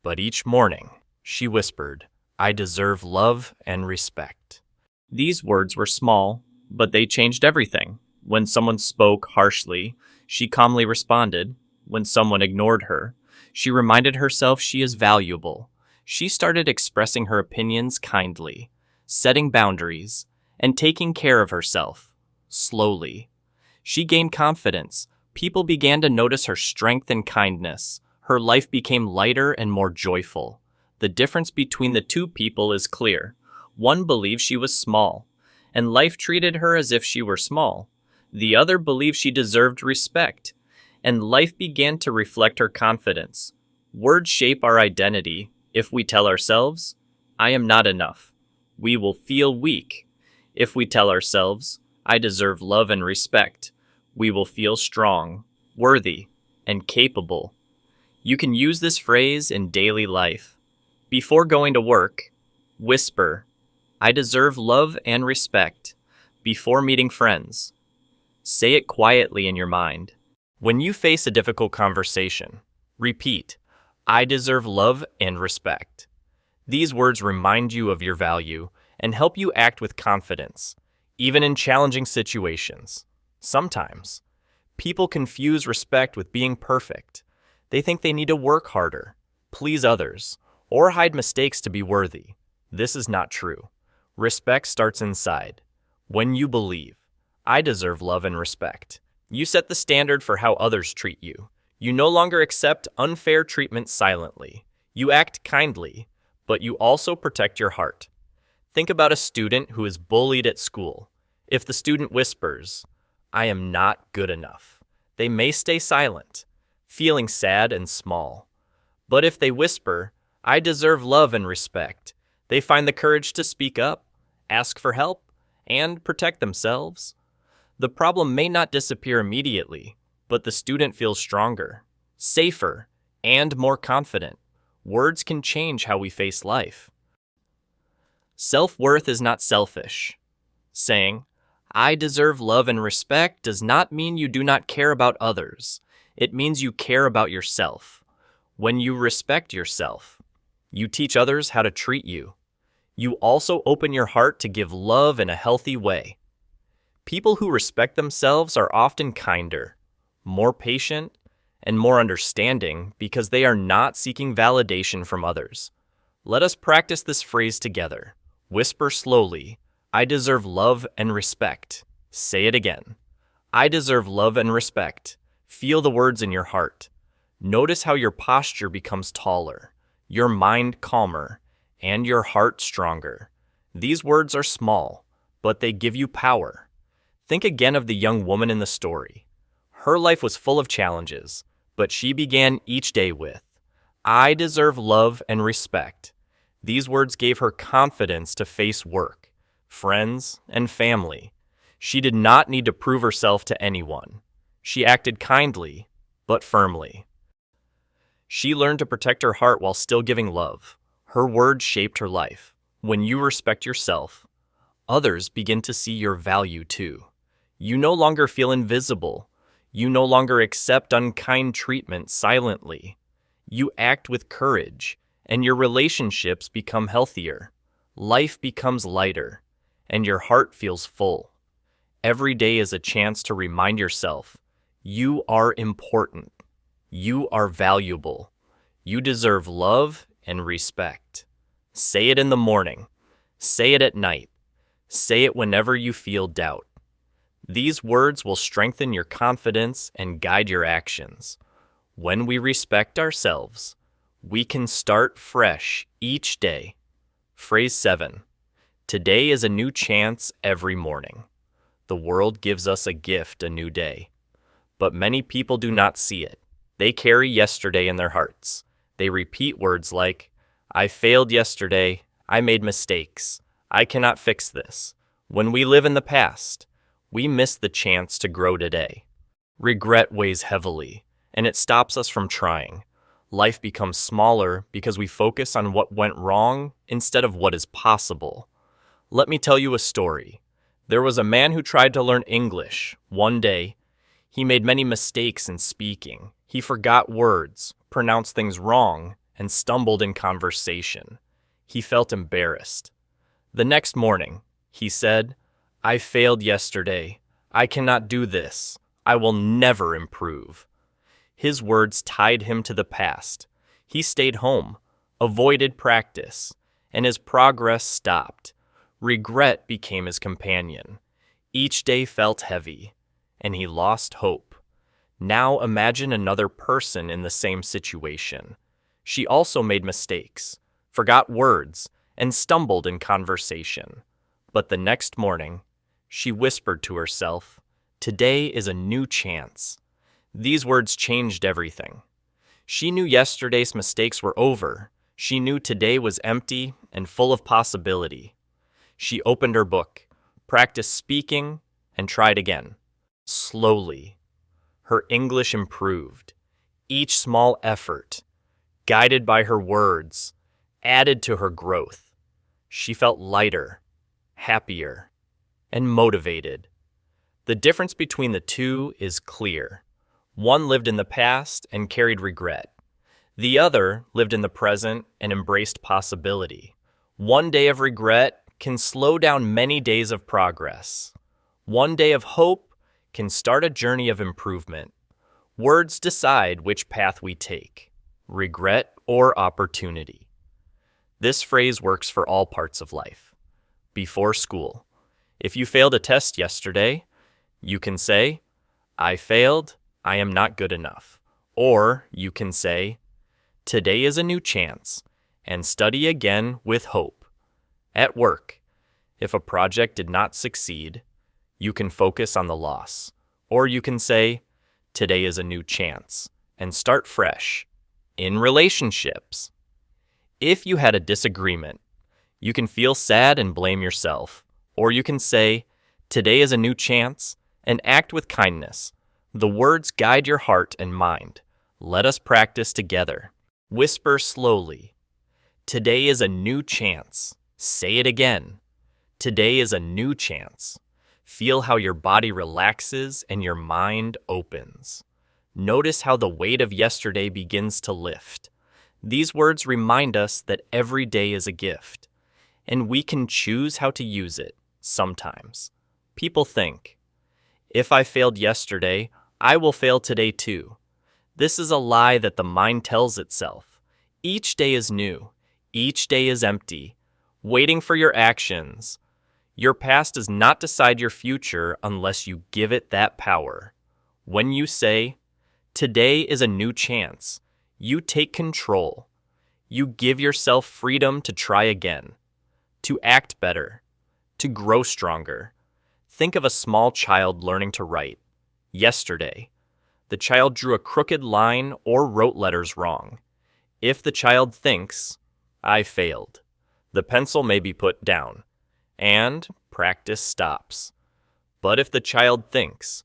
A: But each morning, she whispered, I deserve love and respect. These words were small, but they changed everything. When someone spoke harshly, she calmly responded. When someone ignored her, she reminded herself she is valuable. She started expressing her opinions kindly, setting boundaries, and taking care of herself. Slowly, she gained confidence. People began to notice her strength and kindness. Her life became lighter and more joyful. The difference between the two people is clear. One believed she was small, and life treated her as if she were small. The other believed she deserved respect, and life began to reflect her confidence. Words shape our identity. If we tell ourselves, I am not enough, we will feel weak. If we tell ourselves, I deserve love and respect, we will feel strong, worthy, and capable. You can use this phrase in daily life. Before going to work, whisper, I deserve love and respect. Before meeting friends, say it quietly in your mind. When you face a difficult conversation, repeat, I deserve love and respect. These words remind you of your value and help you act with confidence, even in challenging situations. Sometimes, people confuse respect with being perfect. They think they need to work harder, please others, or hide mistakes to be worthy. This is not true. Respect starts inside. When you believe, I deserve love and respect, you set the standard for how others treat you. You no longer accept unfair treatment silently. You act kindly, but you also protect your heart. Think about a student who is bullied at school. If the student whispers, I am not good enough, they may stay silent, feeling sad and small. But if they whisper, I deserve love and respect, they find the courage to speak up, ask for help, and protect themselves. The problem may not disappear immediately, but the student feels stronger, safer, and more confident. Words can change how we face life. Self-worth is not selfish. Saying, I deserve love and respect does not mean you do not care about others. It means you care about yourself. When you respect yourself, you teach others how to treat you. You also open your heart to give love in a healthy way. People who respect themselves are often kinder, more patient, and more understanding because they are not seeking validation from others. Let us practice this phrase together. Whisper slowly, I deserve love and respect. Say it again. I deserve love and respect. Feel the words in your heart. Notice how your posture becomes taller, your mind calmer, and your heart stronger. These words are small, but they give you power. Think again of the young woman in the story. Her life was full of challenges, but she began each day with, I deserve love and respect. These words gave her confidence to face work, friends, and family. She did not need to prove herself to anyone. She acted kindly, but firmly. She learned to protect her heart while still giving love. Her words shaped her life. When you respect yourself, others begin to see your value too. You no longer feel invisible. You no longer accept unkind treatment silently. You act with courage, and your relationships become healthier. Life becomes lighter, and your heart feels full. Every day is a chance to remind yourself, you are important. You are valuable. You deserve love and respect. Say it in the morning. Say it at night. Say it whenever you feel doubt. These words will strengthen your confidence and guide your actions. When we respect ourselves, we can start fresh each day. Phrase 7. Today is a new chance every morning. The world gives us a gift a new day. But many people do not see it. They carry yesterday in their hearts. They repeat words like, I failed yesterday, I made mistakes, I cannot fix this. When we live in the past, we miss the chance to grow today. Regret weighs heavily, and it stops us from trying. Life becomes smaller because we focus on what went wrong instead of what is possible. Let me tell you a story. There was a man who tried to learn English. One day, he made many mistakes in speaking. He forgot words, pronounced things wrong, and stumbled in conversation. He felt embarrassed. The next morning, he said, I failed yesterday. I cannot do this. I will never improve. His words tied him to the past. He stayed home, avoided practice, and his progress stopped. Regret became his companion. Each day felt heavy, and he lost hope. Now imagine another person in the same situation. She also made mistakes, forgot words, and stumbled in conversation. But the next morning, she whispered to herself, Today is a new chance. These words changed everything. She knew yesterday's mistakes were over. She knew today was empty and full of possibility. She opened her book, practiced speaking, and tried again. Slowly, her English improved. Each small effort, guided by her words, added to her growth. She felt lighter, happier, and motivated. The difference between the two is clear. One lived in the past and carried regret. The other lived in the present and embraced possibility. One day of regret can slow down many days of progress. One day of hope can start a journey of improvement. Words decide which path we take, regret or opportunity. This phrase works for all parts of life. Before school, if you failed a test yesterday, you can say, I failed, I am not good enough. Or you can say, today is a new chance, and study again with hope. At work, if a project did not succeed, you can focus on the loss. Or you can say, today is a new chance, and start fresh. In relationships, if you had a disagreement, you can feel sad and blame yourself. Or you can say, today is a new chance, and act with kindness. The words guide your heart and mind. Let us practice together. Whisper slowly. Today is a new chance. Say it again. Today is a new chance. Feel how your body relaxes and your mind opens. Notice how the weight of yesterday begins to lift. These words remind us that every day is a gift, and we can choose how to use it sometimes. People think, if I failed yesterday, I will fail today too. This is a lie that the mind tells itself. Each day is new. Each day is empty, waiting for your actions. Your past does not decide your future unless you give it that power. When you say, today is a new chance, you take control. You give yourself freedom to try again, to act better, to grow stronger. Think of a small child learning to write. Yesterday, the child drew a crooked line or wrote letters wrong. If the child thinks, I failed, the pencil may be put down, and practice stops. But if the child thinks,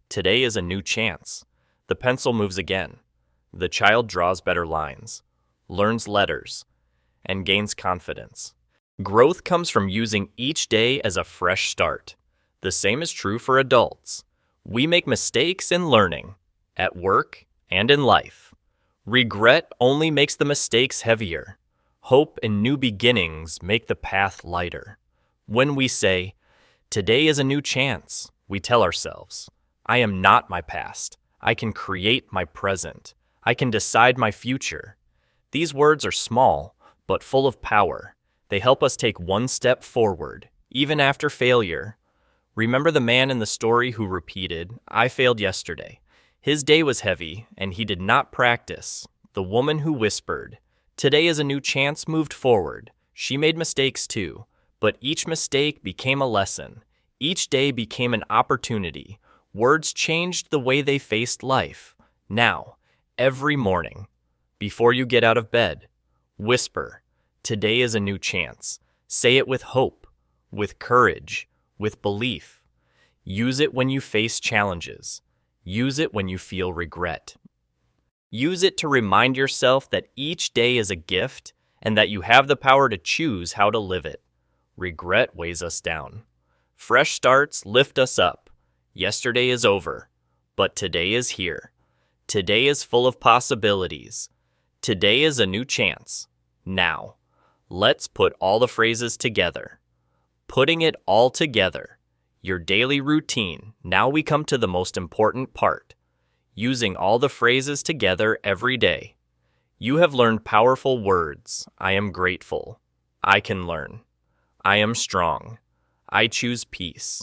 A: today is a new chance, the pencil moves again. The child draws better lines, learns letters, and gains confidence. Growth comes from using each day as a fresh start. The same is true for adults. We make mistakes in learning, at work, and in life. Regret only makes the mistakes heavier. Hope and new beginnings make the path lighter. When we say, today is a new chance, we tell ourselves, I am not my past. I can create my present. I can decide my future. These words are small, but full of power. They help us take one step forward, even after failure. Remember the man in the story who repeated, I failed yesterday. His day was heavy, and he did not practice. The woman who whispered, today is a new chance, moved forward. She made mistakes too, but each mistake became a lesson. Each day became an opportunity. Words changed the way they faced life. Now, every morning, before you get out of bed, whisper, today is a new chance. Say it with hope, with courage, with belief. Use it when you face challenges. Use it when you feel regret. Use it to remind yourself that each day is a gift and that you have the power to choose how to live it. Regret weighs us down. Fresh starts lift us up. Yesterday is over, but today is here. Today is full of possibilities. Today is a new chance. Now, let's put all the phrases together. Putting it all together. Your daily routine. Now we come to the most important part. Using all the phrases together every day. You have learned powerful words. I am grateful. I can learn. I am strong. I choose peace.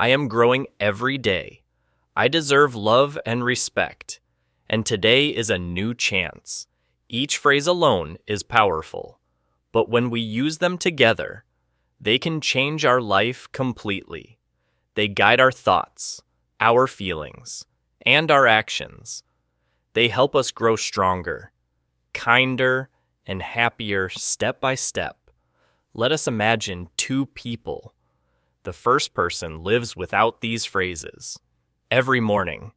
A: I am growing every day. I deserve love and respect. And today is a new chance. Each phrase alone is powerful, but when we use them together, they can change our life completely. They guide our thoughts, our feelings, and our actions. They help us grow stronger, kinder, and happier step by step. Let us imagine two people. The first person lives without these phrases. Every morning,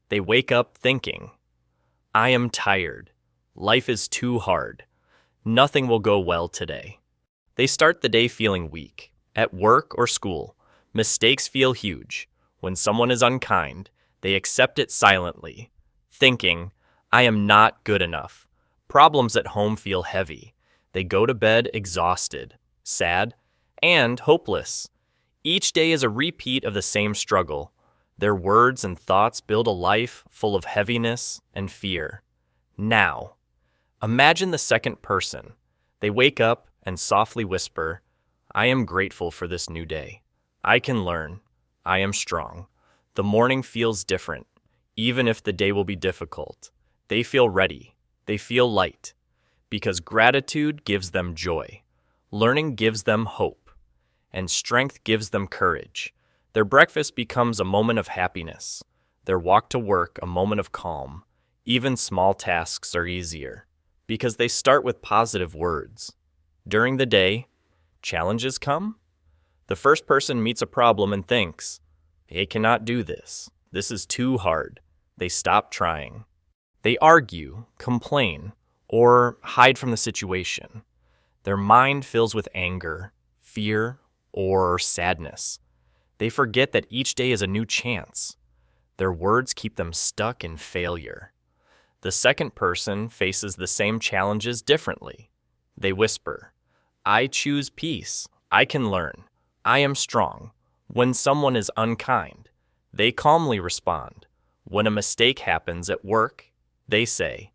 A: they wake up thinking, I am tired. Life is too hard. Nothing will go well today. They start the day feeling weak. At work or school, mistakes feel huge. When someone is unkind, they accept it silently, thinking, I am not good enough. Problems at home feel heavy. They go to bed exhausted, sad, and hopeless. Each day is a repeat of the same struggle. Their words and thoughts build a life full of heaviness and fear. Now, imagine the second person. They wake up and softly whisper, I am grateful for this new day. I can learn. I am strong. The morning feels different, even if the day will be difficult. They feel ready. They feel light. Because gratitude gives them joy. Learning gives them hope. And strength gives them courage. Their breakfast becomes a moment of happiness. Their walk to work a moment of calm. Even small tasks are easier, because they start with positive words. During the day, challenges come. The first person meets a problem and thinks, they cannot do this. This is too hard. They stop trying. They argue, complain, or hide from the situation. Their mind fills with anger, fear, or sadness. They forget that each day is a new chance. Their words keep them stuck in failure. The second person faces the same challenges differently. They whisper, I choose peace. I can learn. I am strong. When someone is unkind, they calmly respond. When a mistake happens at work, they say,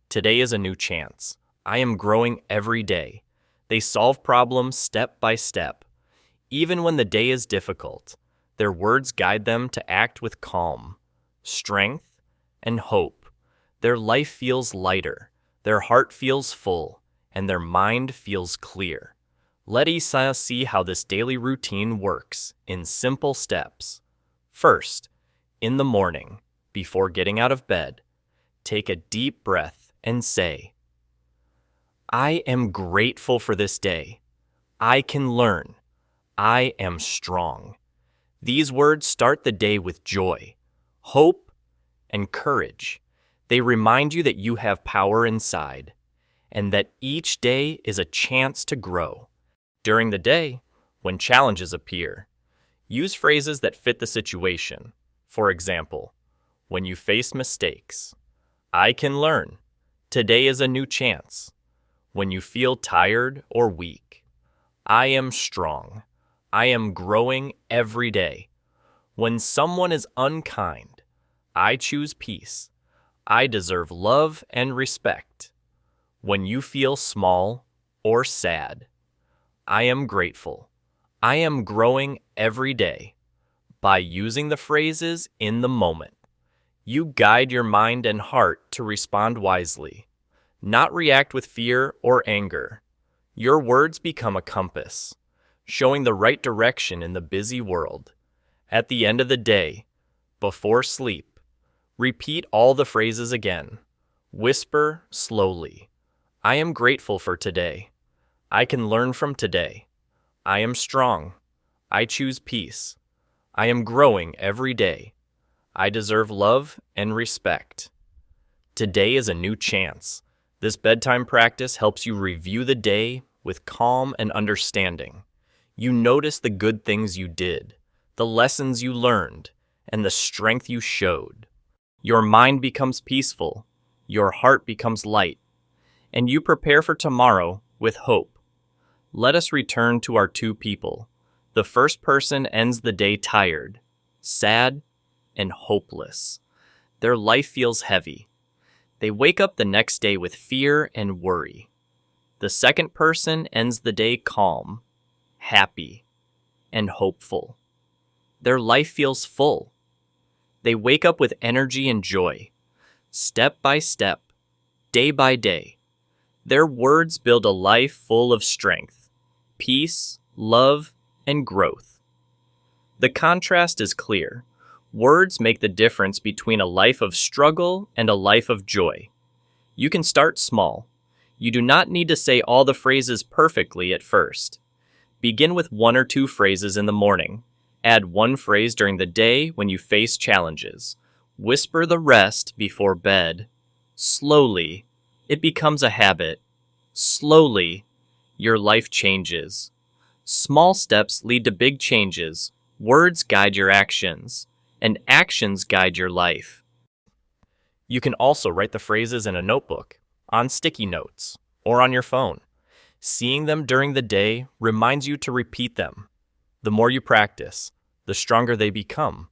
A: today is a new chance. I am growing every day. They solve problems step by step. Even when the day is difficult, their words guide them to act with calm, strength, and hope. Their life feels lighter, their heart feels full, and their mind feels clear. Let us see how this daily routine works in simple steps. First, in the morning, before getting out of bed, take a deep breath and say, I am grateful for this day. I can learn. I am strong. These words start the day with joy, hope, and courage. They remind you that you have power inside and that each day is a chance to grow. During the day, when challenges appear, use phrases that fit the situation. For example, when you face mistakes, I can learn. Today is a new chance. When you feel tired or weak, I am strong. I am growing every day. When someone is unkind, I choose peace. I deserve love and respect. When you feel small or sad, I am grateful. I am growing every day. By using the phrases in the moment, you guide your mind and heart to respond wisely, not react with fear or anger. Your words become a compass, showing the right direction in the busy world. At the end of the day, before sleep, repeat all the phrases again. Whisper slowly. I am grateful for today. I can learn from today. I am strong. I choose peace. I am growing every day. I deserve love and respect. Today is a new chance. This bedtime practice helps you review the day with calm and understanding. You notice the good things you did, the lessons you learned, and the strength you showed. Your mind becomes peaceful, your heart becomes light, and you prepare for tomorrow with hope. Let us return to our two people. The first person ends the day tired, sad, and hopeless. Their life feels heavy. They wake up the next day with fear and worry. The second person ends the day calm, happy, and hopeful. Their life feels full. They wake up with energy and joy. Step by step, day by day, their words build a life full of strength, peace, love, and growth. The contrast is clear. Words make the difference between a life of struggle and a life of joy. You can start small. You do not need to say all the phrases perfectly at first. Begin with 1 or 2 phrases in the morning. Add 1 phrase during the day when you face challenges. Whisper the rest before bed. Slowly, it becomes a habit. Slowly, your life changes. Small steps lead to big changes. Words guide your actions, and actions guide your life. You can also write the phrases in a notebook, on sticky notes, or on your phone. Seeing them during the day reminds you to repeat them. The more you practice, the stronger they become.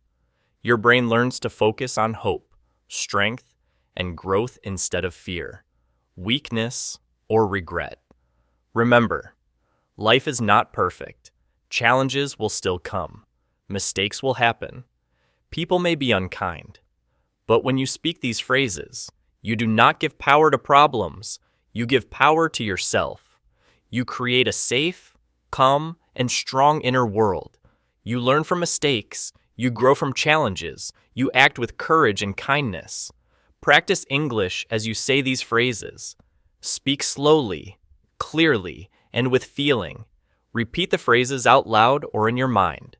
A: Your brain learns to focus on hope, strength, and growth instead of fear, weakness, or regret. Remember, life is not perfect. Challenges will still come. Mistakes will happen. People may be unkind. But when you speak these phrases, you do not give power to problems. You give power to yourself. You create a safe, calm, and strong inner world. You learn from mistakes. You grow from challenges. You act with courage and kindness. Practice English as you say these phrases. Speak slowly, clearly, and with feeling. Repeat the phrases out loud or in your mind.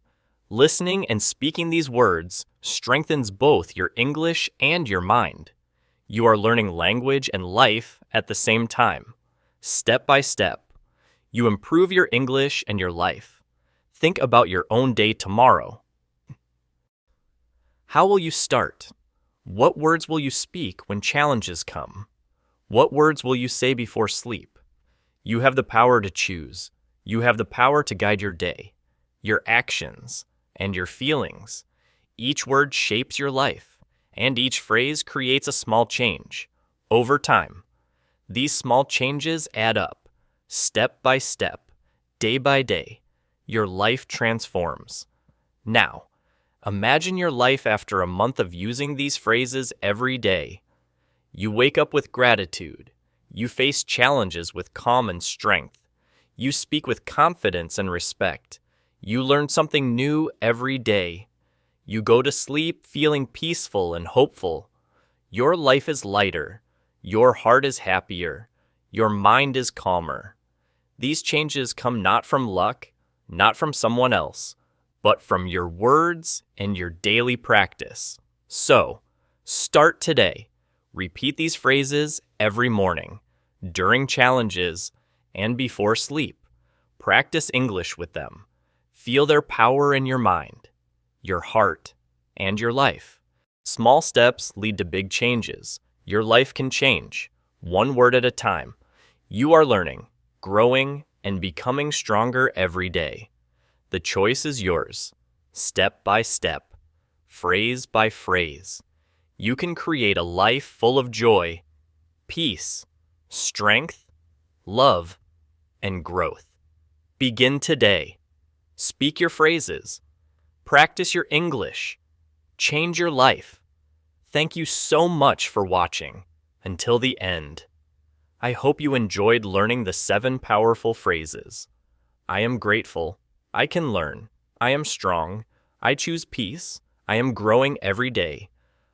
A: Listening and speaking these words strengthens both your English and your mind. You are learning language and life at the same time. Step by step, you improve your English and your life. Think about your own day tomorrow. How will you start? What words will you speak when challenges come? What words will you say before sleep? You have the power to choose. You have the power to guide your day, your actions, and your feelings. Each word shapes your life, and each phrase creates a small change. Over time, these small changes add up. Step by step, day by day, your life transforms. Now, imagine your life after a month of using these phrases every day. You wake up with gratitude. You face challenges with calm and strength. You speak with confidence and respect. You learn something new every day. You go to sleep feeling peaceful and hopeful. Your life is lighter. Your heart is happier. Your mind is calmer. These changes come not from luck, not from someone else, but from your words and your daily practice. So, start today. Repeat these phrases every morning, during challenges, and before sleep. Practice English with them. Feel their power in your mind, your heart, and your life. Small steps lead to big changes. Your life can change, one word at a time. You are learning, growing, and becoming stronger every day. The choice is yours, step by step, phrase by phrase. You can create a life full of joy, peace, strength, love, and growth. Begin today. Speak your phrases. Practice your English. Change your life. Thank you so much for watching until the end. I hope you enjoyed learning the 7 powerful phrases. I am grateful. I can learn. I am strong. I choose peace. I am growing every day.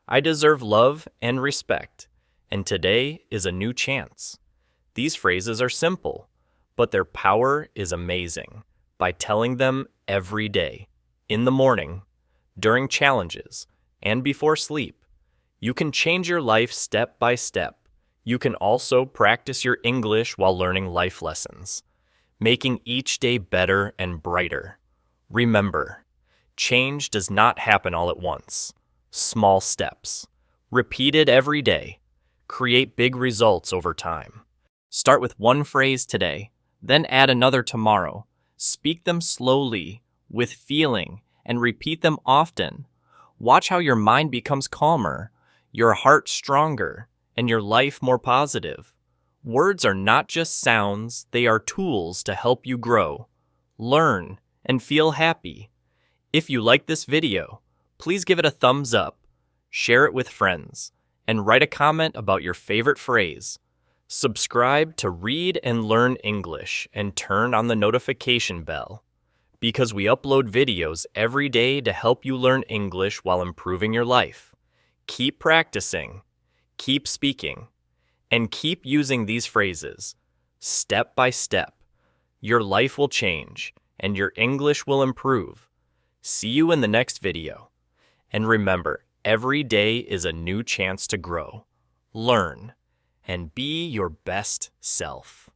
A: I deserve love and respect. And today is a new chance. These phrases are simple, but their power is amazing. By telling them every day, in the morning, during challenges, and before sleep, you can change your life step by step. You can also practice your English while learning life lessons, making each day better and brighter. Remember, change does not happen all at once. Small steps, repeated every day, create big results over time. Start with one phrase today, then add another tomorrow. Speak them slowly, with feeling, and repeat them often. Watch how your mind becomes calmer, your heart stronger, and your life more positive. Words are not just sounds, they are tools to help you grow, learn, and feel happy. If you like this video, please give it a thumbs up, share it with friends, and write a comment about your favorite phrase. Subscribe to Read and Learn English and turn on the notification bell, because we upload videos every day to help you learn English while improving your life. Keep practicing, keep speaking, and keep using these phrases. Step by step, your life will change and your English will improve. See you in the next video. And remember, every day is a new chance to grow, learn, and be your best self.